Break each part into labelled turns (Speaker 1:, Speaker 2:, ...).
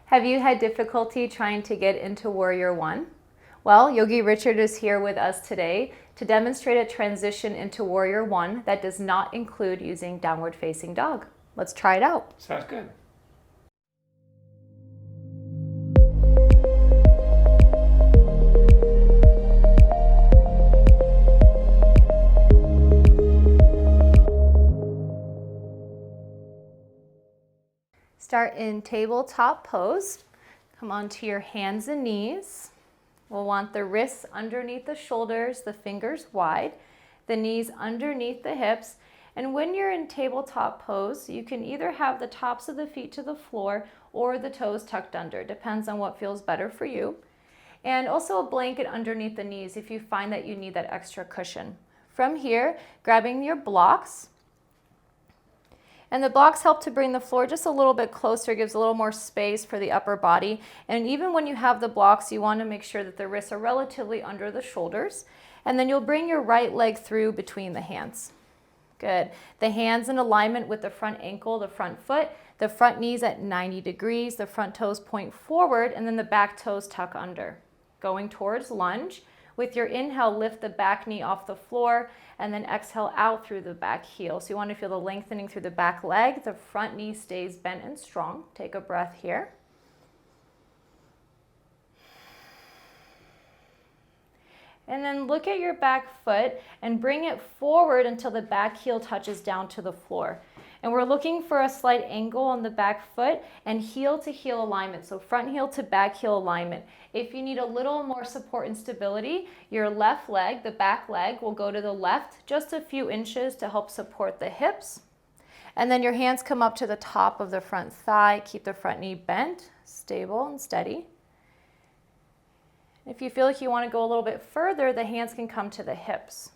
Speaker 1: Have you had difficulty trying to get into Warrior One? Well, Yogi Richard is here with us today to demonstrate a transition into Warrior One that does not include using downward facing dog. Let's try it out.
Speaker 2: Sounds good.
Speaker 1: Start in tabletop pose. Come onto your hands and knees. We'll want the wrists underneath the shoulders, the fingers wide, the knees underneath the hips. And when you're in tabletop pose, you can either have the tops of the feet to the floor or the toes tucked under. Depends on what feels better for you. And also a blanket underneath the knees if you find that you need that extra cushion. From here, grabbing your blocks. And the blocks help to bring the floor just a little bit closer, gives a little more space for the upper body. And even when you have the blocks, you want to make sure that the wrists are relatively under the shoulders. And then you'll bring your right leg through between the hands. Good. The hands in alignment with the front ankle, the front foot, the front knees at 90 degrees, the front toes point forward, and then the back toes tuck under. Going towards lunge. With your inhale, lift the back knee off the floor, and then exhale out through the back heel. So you want to feel the lengthening through the back leg. The front knee stays bent and strong. Take a breath here. And then look at your back foot and bring it forward until the back heel touches down to the floor. And we're looking for a slight angle on the back foot and heel to heel alignment. So front heel to back heel alignment. If you need a little more support and stability, your left leg, the back leg, will go to the left just a few inches to help support the hips. And then your hands come up to the top of the front thigh. Keep the front knee bent, stable and steady. If you feel like you want to go a little bit further, the hands can come to the hips.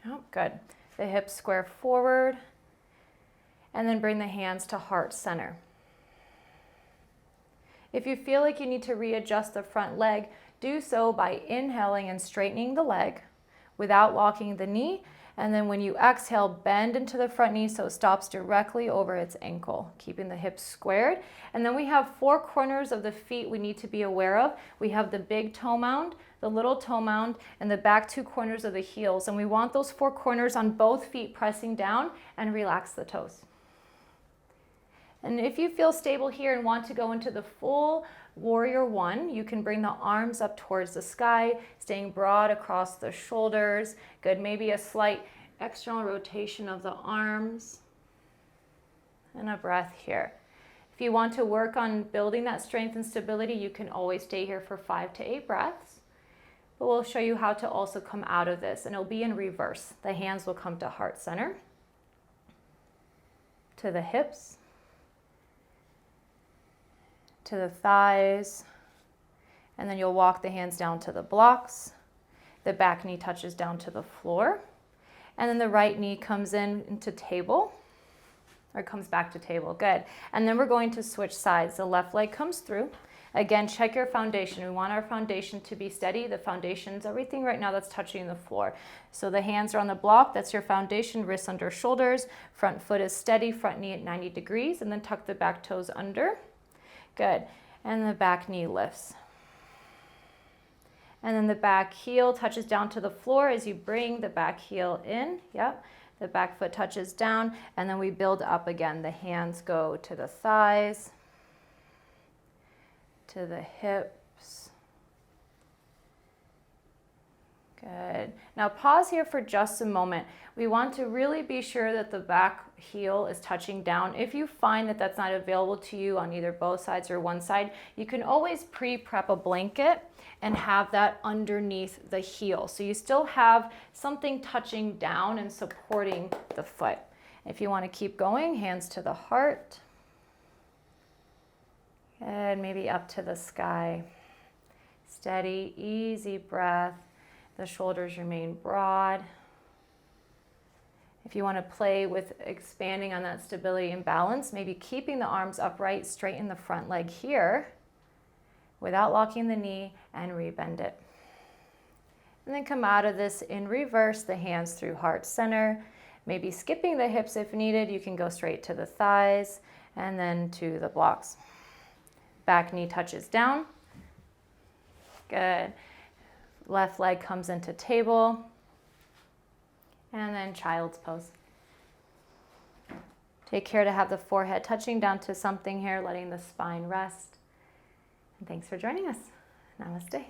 Speaker 1: Oh, good. The hips square forward. And then bring the hands to heart center. If you feel like you need to readjust the front leg, do so by inhaling and straightening the leg without locking the knee. And then when you exhale, bend into the front knee so it stops directly over its ankle, keeping the hips squared. And then we have four corners of the feet we need to be aware of. We have the big toe mound, the little toe mound, and the back two corners of the heels. And we want those four corners on both feet pressing down and relax the toes. And if you feel stable here and want to go into the full Warrior One, you can bring the arms up towards the sky, staying broad across the shoulders. Good, maybe a slight external rotation of the arms. And a breath here. If you want to work on building that strength and stability, you can always stay here for 5 to 8 breaths. But we'll show you how to also come out of this, and it'll be in reverse. The hands will come to heart center, to the hips, to the thighs, and then you'll walk the hands down to the blocks. The back knee touches down to the floor, and then the right knee comes into table, or comes back to table. Good. And then we're going to switch sides. The left leg comes through. Again, check your foundation. We want our foundation to be steady. The foundation's everything right now that's touching the floor. So the hands are on the block. That's your foundation. Wrists under shoulders. Front foot is steady. Front knee at 90 degrees, and then tuck the back toes under. Good. And the back knee lifts. And then the back heel touches down to the floor as you bring the back heel in. Yep. The back foot touches down, and then we build up again. The hands go to the thighs, to the hips. Good. Now pause here for just a moment. We want to really be sure that the back heel is touching down. If you find that that's not available to you on either both sides or one side, you can always pre-prep a blanket and have that underneath the heel. So you still have something touching down and supporting the foot. If you want to keep going, hands to the heart. And maybe up to the sky. Steady, easy breath. The shoulders remain broad. If you want to play with expanding on that stability and balance, maybe keeping the arms upright, straighten the front leg here without locking the knee, and rebend it. And then come out of this in reverse, the hands through heart center, maybe skipping the hips if needed. You can go straight to the thighs and then to the blocks. Back knee touches down. Good. Left leg comes into table. And then child's pose. Take care to have the forehead touching down to something here, letting the spine rest. And thanks for joining us. Namaste.